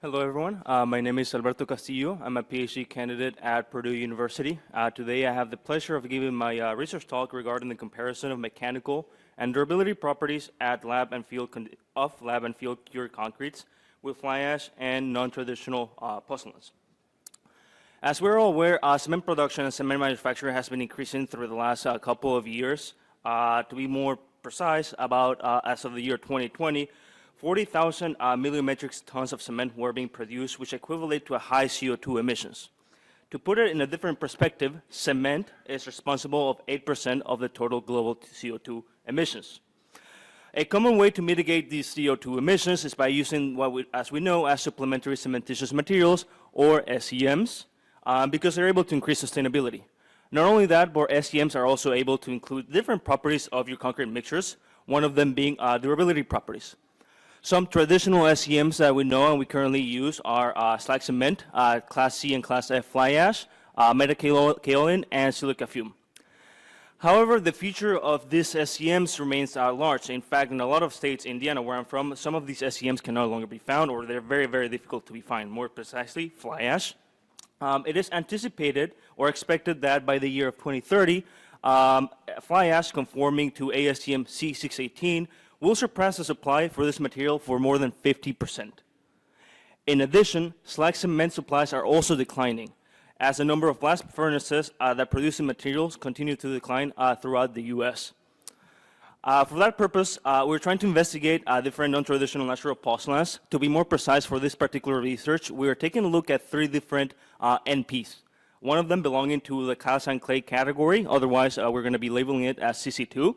Hello, everyone. My name is Alberto Castillo. I'm a PhD candidate at Purdue University. Today, I have the pleasure of giving my research talk regarding the comparison of mechanical and durability properties at lab and field cured concretes with fly ash and non-traditional pozzolans. As we're all aware, cement production and cement manufacture has been increasing through the last couple of years. To be more precise, about as of the year 2020, 40,000 million metric tons of cement were being produced, which equivalent to a high CO2 emissions. To put it in a different perspective, cement is responsible of 8% of the total global CO2 emissions. A common way to mitigate these CO2 emissions is by using as we know as supplementary cementitious materials, or SCMs, because they're able to increase sustainability. Not only that, but SCMs are also able to include different properties of your concrete mixtures, one of them being durability properties. Some traditional SCMs that we know and we currently use are slag cement, Class C and Class F fly ash, metakaolin, and silica fume. However, the future of these SCMs remains large. In fact, in a lot of states, Indiana, where I'm from, some of these SCMs can no longer be found, or they're very, very difficult to be found. More precisely, fly ash. It is anticipated or expected that by the year of 2030, fly ash conforming to ASTM C618 will surpass the supply for this material for more than 50%. In addition, slag cement supplies are also declining, as the number of blast furnaces that produce the materials continue to decline throughout the U.S. For that purpose, we're trying to investigate different non-traditional natural pozzolans. To be more precise for this particular research, we are taking a look at 3 different NPs. One of them belonging to the calcined clay category, otherwise we're going to be labeling it as CC2,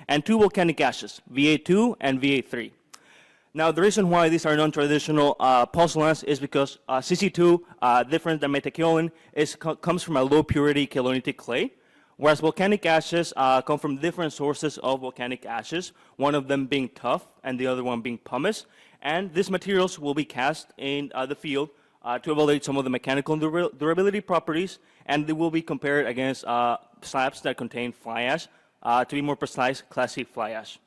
and 2 volcanic ashes, VA2 and VA3. Now, the reason why these are non-traditional pozzolans is because CC2, different than metakaolin, comes from a low purity kaolinitic clay, whereas volcanic ashes come from different sources of volcanic ashes, one of them being tuff and the other one being pumice. And these materials will be cast in the field to evaluate some of the mechanical durability properties, and they will be compared against slabs that contain fly ash, to be more precise, Class C fly ash.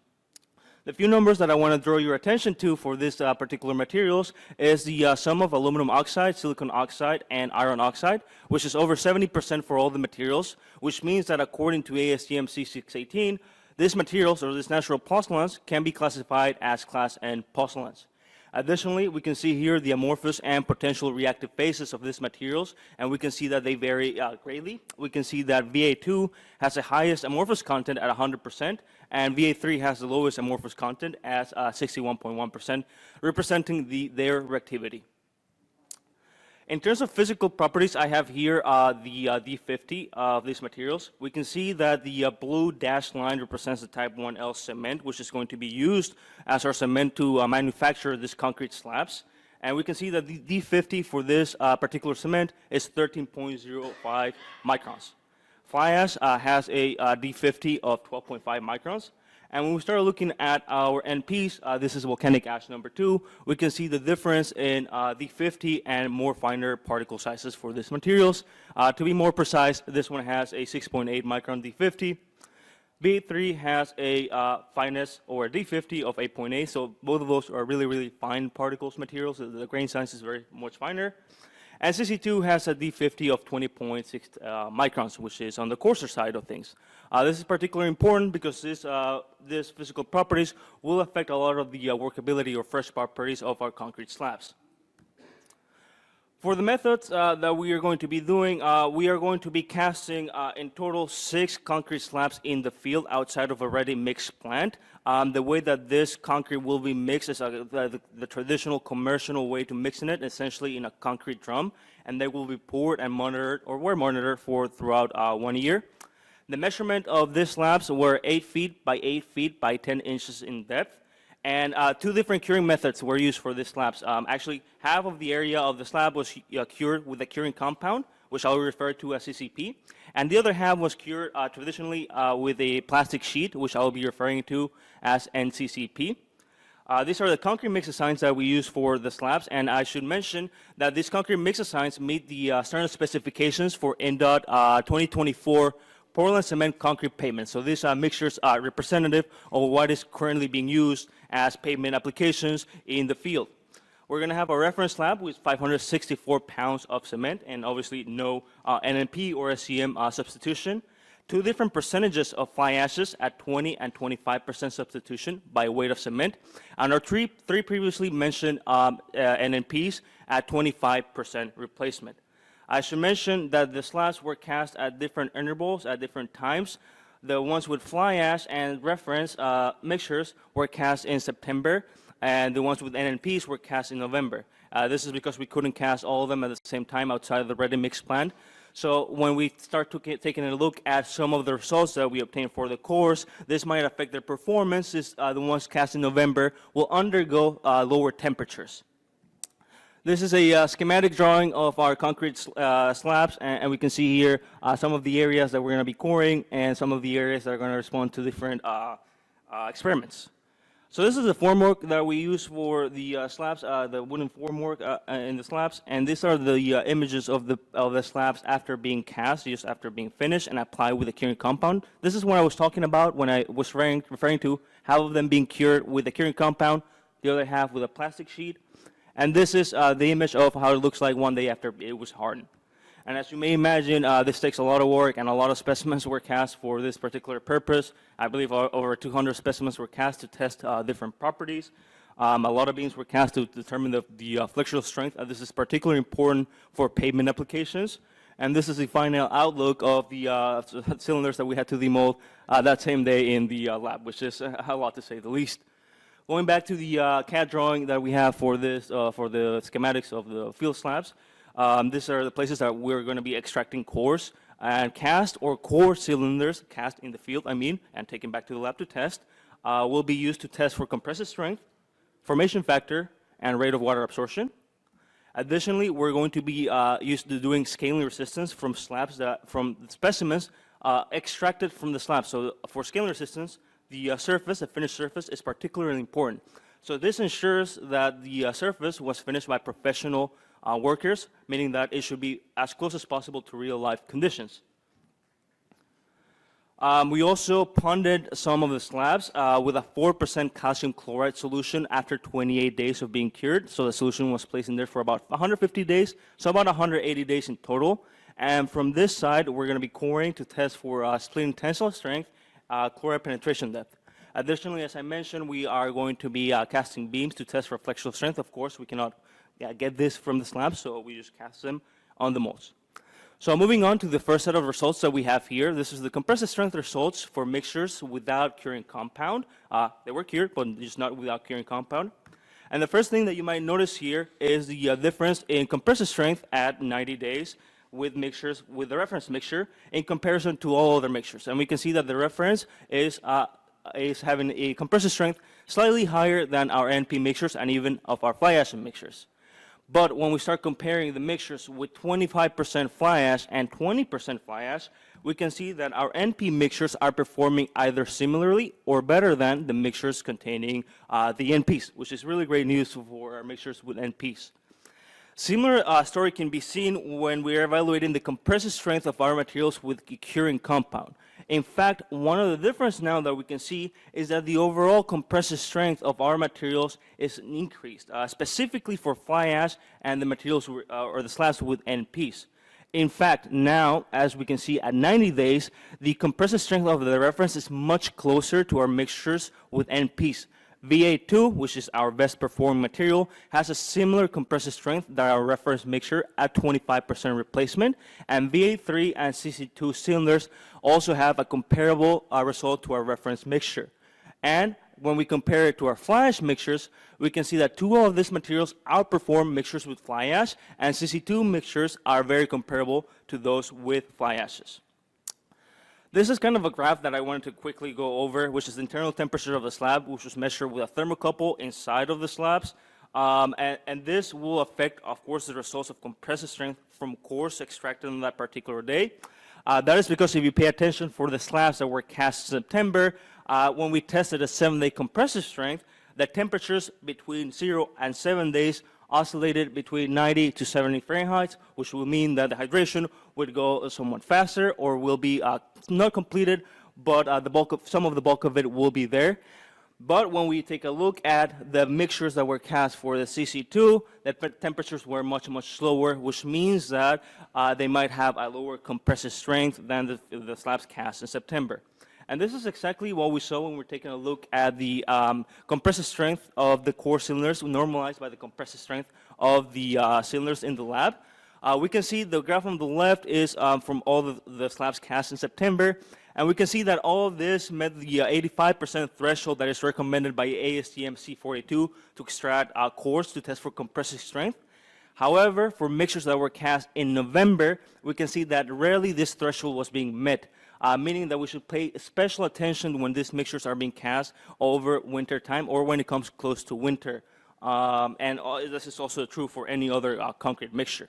The few numbers that I want to draw your attention to for this particular materials is the sum of aluminum oxide, silicon oxide, and iron oxide, which is over 70% for all the materials, which means that according to ASTM C618, these materials, or these natural pozzolans, can be classified as Class N pozzolans. Additionally, we can see here the amorphous and potential reactive phases of these materials, and we can see that they vary greatly. We can see that VA2 has the highest amorphous content at 100%, and VA3 has the lowest amorphous content at 61.1%, representing their reactivity. In terms of physical properties, I have here the D50 of these materials. We can see that the blue dashed line represents the type 1L cement, which is going to be used as our cement to manufacture these concrete slabs. And we can see that the D50 for this particular cement is 13.05 microns. Fly ash has a D50 of 12.5 microns. And when we start looking at our NPs, this is volcanic ash number 2, we can see the difference in D50 and more finer particle sizes for these materials. To be more precise, this one has a 6.8 micron D50. V3 has a fineness or a D50 of 8.8, so both of those are really, really fine particles materials. The grain size is very much finer. And CC2 has a D50 of 20.6 microns, which is on the coarser side of things. This is particularly important because these physical properties will affect a lot of the workability or fresh properties of our concrete slabs. For the methods that we are going to be doing, we are going to be casting in total 6 concrete slabs in the field outside of a ready mixed plant. The way that this concrete will be mixed is the traditional commercial way to mixing it, essentially in a concrete drum, and they will be poured and monitored, or were monitored for throughout 1 year. The measurement of these slabs were 8 feet by 8 feet by 10 inches in depth. And 2 different curing methods were used for these slabs. Actually, half of the area of the slab was cured with a curing compound, which I'll refer to as CCP. And the other half was cured traditionally with a plastic sheet, which I'll be referring to as NCCP. These are the concrete mix designs that we use for the slabs. And I should mention that these concrete mix designs meet the standard specifications for NDOT 2024 Portland cement concrete pavement. So these mixtures are representative of what is currently being used as pavement applications in the field. We're going to have a reference slab with 564 pounds of cement, and obviously no NNP or SCM substitution. Two different percentages of fly ashes at 20 and 25% substitution by weight of cement, and our three previously mentioned NNPs at 25% replacement. I should mention that the slabs were cast at different intervals at different times. The ones with fly ash and reference mixtures were cast in September, and the ones with NNPs were cast in November. This is because we couldn't cast all of them at the same time outside of the ready-mix plant. So when we start taking a look at some of the results that we obtained for the course, this might affect their performance. The ones cast in November will undergo lower temperatures. This is a schematic drawing of our concrete slabs, and we can see here some of the areas that we're going to be coring and some of the areas that are going to respond to different experiments. So this is the formwork that we use for the slabs, the wooden formwork in the slabs, and these are the images of the slabs after being cast, just after being finished and applied with the curing compound. This is what I was talking about when I was referring to half of them being cured with the curing compound, the other half with a plastic sheet. And this is the image of how it looks like one day after it was hardened. And as you may imagine, this takes a lot of work, and a lot of specimens were cast for this particular purpose. I believe over 200 specimens were cast to test different properties. A lot of beams were cast to determine the flexural strength. This is particularly important for pavement applications. And this is the final outlook of the cylinders that we had to demold that same day in the lab, which is a lot to say the least. Going back to the CAD drawing that we have for this, for the schematics of the field slabs, these are the places that we're going to be extracting cores, and cast or core cylinders, cast in the field, and taken back to the lab to test, will be used to test for compressive strength, formation factor, and rate of water absorption. Additionally, we're going to be used to doing scaling resistance from slabs from specimens extracted from the slab. So for scaling resistance, the surface, the finished surface, is particularly important. So this ensures that the surface was finished by professional workers, meaning that it should be as close as possible to real-life conditions. We also ponded some of the slabs with a 4% calcium chloride solution after 28 days of being cured. So the solution was placed in there for about 150 days, so about 180 days in total. And from this side, we're going to be coring to test for splitting tensile strength, chloride penetration depth. Additionally, as I mentioned, we are going to be casting beams to test for flexural strength. Of course, we cannot get this from the slab, so we just cast them on the molds. So moving on to the first set of results that we have here, this is the compressive strength results for mixtures without curing compound. They were cured, but just not without curing compound. And the first thing that you might notice here is the difference in compressive strength at 90 days with mixtures, with the reference mixture, in comparison to all other mixtures. And we can see that the reference is having a compressive strength slightly higher than our NP mixtures and even of our fly ash mixtures. But when we start comparing the mixtures with 25% fly ash and 20% fly ash, we can see that our NP mixtures are performing either similarly or better than the mixtures containing the NPs, which is really great news for our mixtures with NPs. Similar story can be seen when we are evaluating the compressive strength of our materials with curing compound. In fact, one of the differences now that we can see is that the overall compressive strength of our materials is increased, specifically for fly ash and the materials or the slabs with NPs. In fact, now, as we can see at 90 days, the compressive strength of the reference is much closer to our mixtures with NPs. VA2, which is our best performing material, has a similar compressive strength that our reference mixture at 25% replacement, and VA3 and CC2 cylinders also have a comparable result to our reference mixture. And when we compare it to our fly ash mixtures, we can see that two of these materials outperform mixtures with fly ash, and CC2 mixtures are very comparable to those with fly ashes. This is kind of a graph that I wanted to quickly go over, which is the internal temperature of the slab, which was measured with a thermocouple inside of the slabs. And this will affect, of course, the results of compressive strength from cores extracted on that particular day. That is because if you pay attention for the slabs that were cast in September, when we tested a 7-day compressive strength, the temperatures between 0 and 7 days oscillated between 90 to 70 Fahrenheit, which will mean that the hydration would go somewhat faster or will be not completed, but some of the bulk of it will be there. But when we take a look at the mixtures that were cast for the CC2, the temperatures were much, much slower, which means that they might have a lower compressive strength than the slabs cast in September. And this is exactly what we saw when we're taking a look at the compressive strength of the core cylinders, normalized by the compressive strength of the cylinders in the lab. We can see the graph on the left is from all the slabs cast in September. And we can see that all of this met the 85% threshold that is recommended by ASTM C42 to extract cores to test for compressive strength. However, for mixtures that were cast in November, we can see that rarely this threshold was being met, meaning that we should pay special attention when these mixtures are being cast over winter time or when it comes close to winter. And this is also true for any other concrete mixture.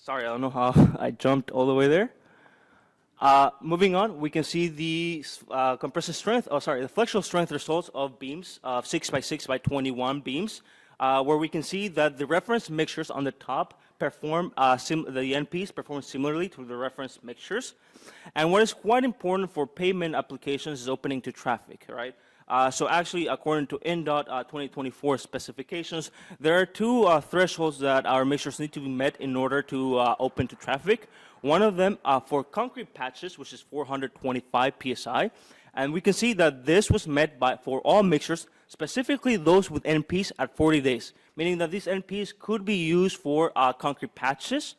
Sorry, I don't know how I jumped all the way there. Moving on, we can see the compressive strength, the flexural strength results of beams of 6 by 6 by 21 beams, where we can see that the reference mixtures on the top perform, the NPs perform similarly to the reference mixtures. And what is quite important for pavement applications is opening to traffic, right? So actually, according to NDOT 2024 specifications, there are two thresholds that our mixtures need to be met in order to open to traffic. One of them for concrete patches, which is 425 psi. And we can see that this was met for all mixtures, specifically those with NPs at 40 days, meaning that these NPs could be used for concrete patches.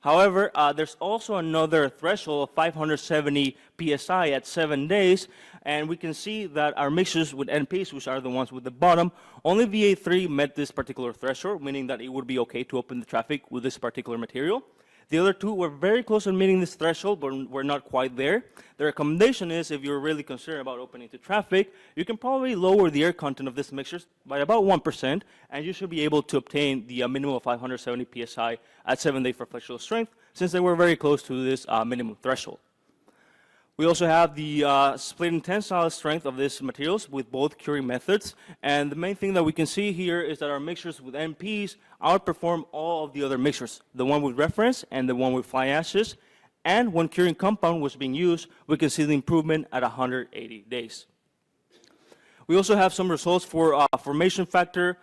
However, there's also another threshold of 570 psi at 7 days, and we can see that our mixtures with NPs, which are the ones with the bottom, only VA3 met this particular threshold, meaning that it would be okay to open the traffic with this particular material. The other two were very close to meeting this threshold, but were not quite there. The recommendation is, if you're really concerned about opening to traffic, you can probably lower the air content of these mixtures by about 1%, and you should be able to obtain the minimum of 570 psi at 7 days for flexural strength, since they were very close to this minimum threshold. We also have the split and tensile strength of these materials with both curing methods. And the main thing that we can see here is that our mixtures with NPs outperform all of the other mixtures, the one with reference and the one with fly ashes. And when curing compound was being used, we can see the improvement at 180 days. We also have some results for formation factor.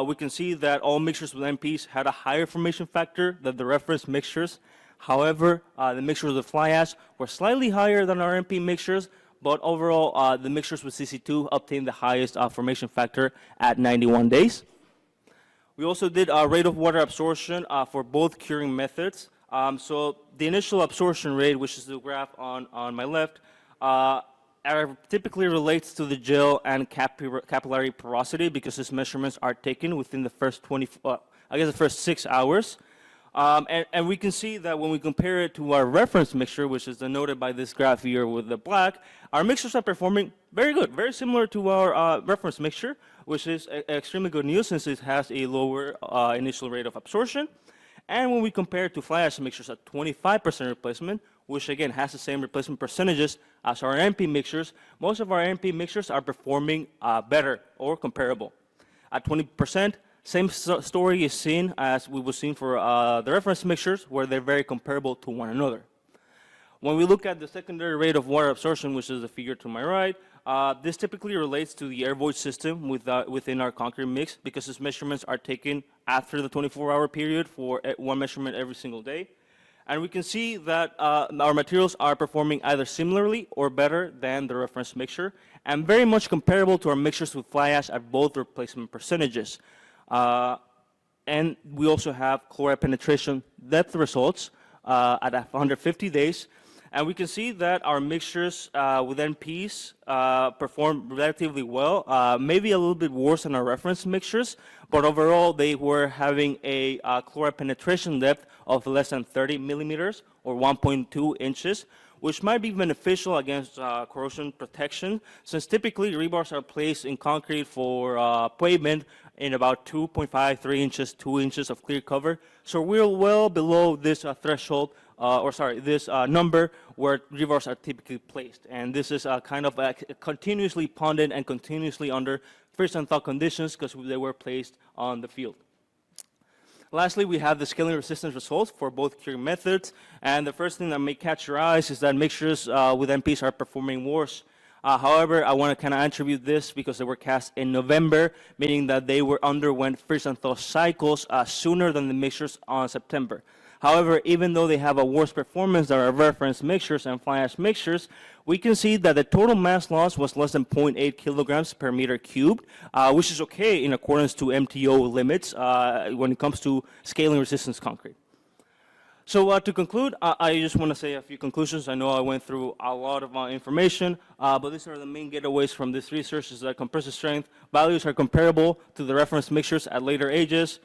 We can see that all mixtures with NPs had a higher formation factor than the reference mixtures. However, the mixtures with fly ash were slightly higher than our NP mixtures, but overall, the mixtures with CC2 obtained the highest formation factor at 91 days. We also did a rate of water absorption for both curing methods. So the initial absorption rate, which is the graph on my left, typically relates to the gel and capillary porosity because these measurements are taken within the first the first 6 hours. And we can see that when we compare it to our reference mixture, which is denoted by this graph here with the black, our mixtures are performing very good, very similar to our reference mixture, which is extremely good news since it has a lower initial rate of absorption. And when we compare it to fly ash mixtures at 25% replacement, which again has the same replacement percentages as our NP mixtures, most of our NP mixtures are performing better or comparable. At 20%, same story is seen as we were seeing for the reference mixtures, where they're very comparable to one another. When we look at the secondary rate of water absorption, which is the figure to my right, this typically relates to the air void system within our concrete mix because these measurements are taken after the 24-hour period for one measurement every single day. And we can see that our materials are performing either similarly or better than the reference mixture, and very much comparable to our mixtures with fly ash at both replacement percentages. And we also have chloride penetration depth results at 150 days. And we can see that our mixtures with NPs perform relatively well, maybe a little bit worse than our reference mixtures, but overall they were having a chloride penetration depth of less than 30 millimeters or 1.2 inches, which might be beneficial against corrosion protection, since typically rebars are placed in concrete for pavement in about 2.5, 3 inches, 2 inches of clear cover. So we're well below this threshold, this number where rebars are typically placed. And this is kind of continuously ponded and continuously under freeze and thaw conditions because they were placed on the field. Lastly, we have the scaling resistance results for both curing methods. And the first thing that may catch your eyes is that mixtures with MPs are performing worse. However, I want to kind of attribute this because they were cast in November, meaning that they underwent freeze and thaw cycles sooner than the mixtures on September. However, even though they have a worse performance than our reference mixtures and fly ash mixtures, we can see that the total mass loss was less than 0.8 kilograms per meter cubed, which is okay in accordance to MTO limits when it comes to scaling resistance concrete. So to conclude, I just want to say a few conclusions. I know I went through a lot of information, but these are the main getaways from this research, is that compressive strength values are comparable to the reference mixtures at later ages.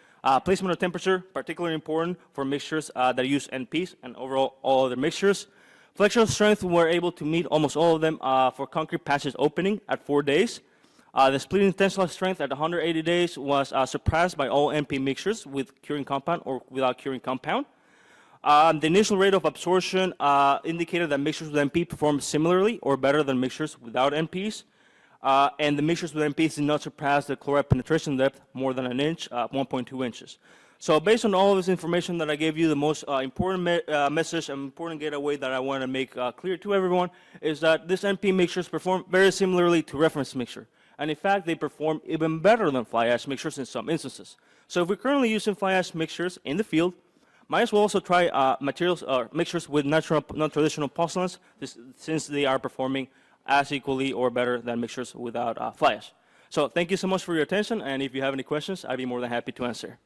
Placement of temperature, particularly important for mixtures that use NPs and overall all other mixtures. Flexural strength, we're able to meet almost all of them for concrete patches opening at 4 days. The splitting tensile strength at 180 days was surpassed by all NP mixtures with curing compound or without curing compound. The initial rate of absorption indicated that mixtures with NP performed similarly or better than mixtures without NPs. And the mixtures with MPs did not surpass the chloride penetration depth more than an inch, 1.2 inches. So based on all of this information that I gave you, the most important message and important getaway that I want to make clear to everyone is that this NP mixtures perform very similarly to reference mixture. And in fact, they perform even better than fly ash mixtures in some instances. So if we're currently using fly ash mixtures in the field, might as well also try materials or mixtures with non-traditional pozzolans, since they are performing as equally or better than mixtures without fly ash. So thank you so much for your attention, and if you have any questions, I'd be more than happy to answer.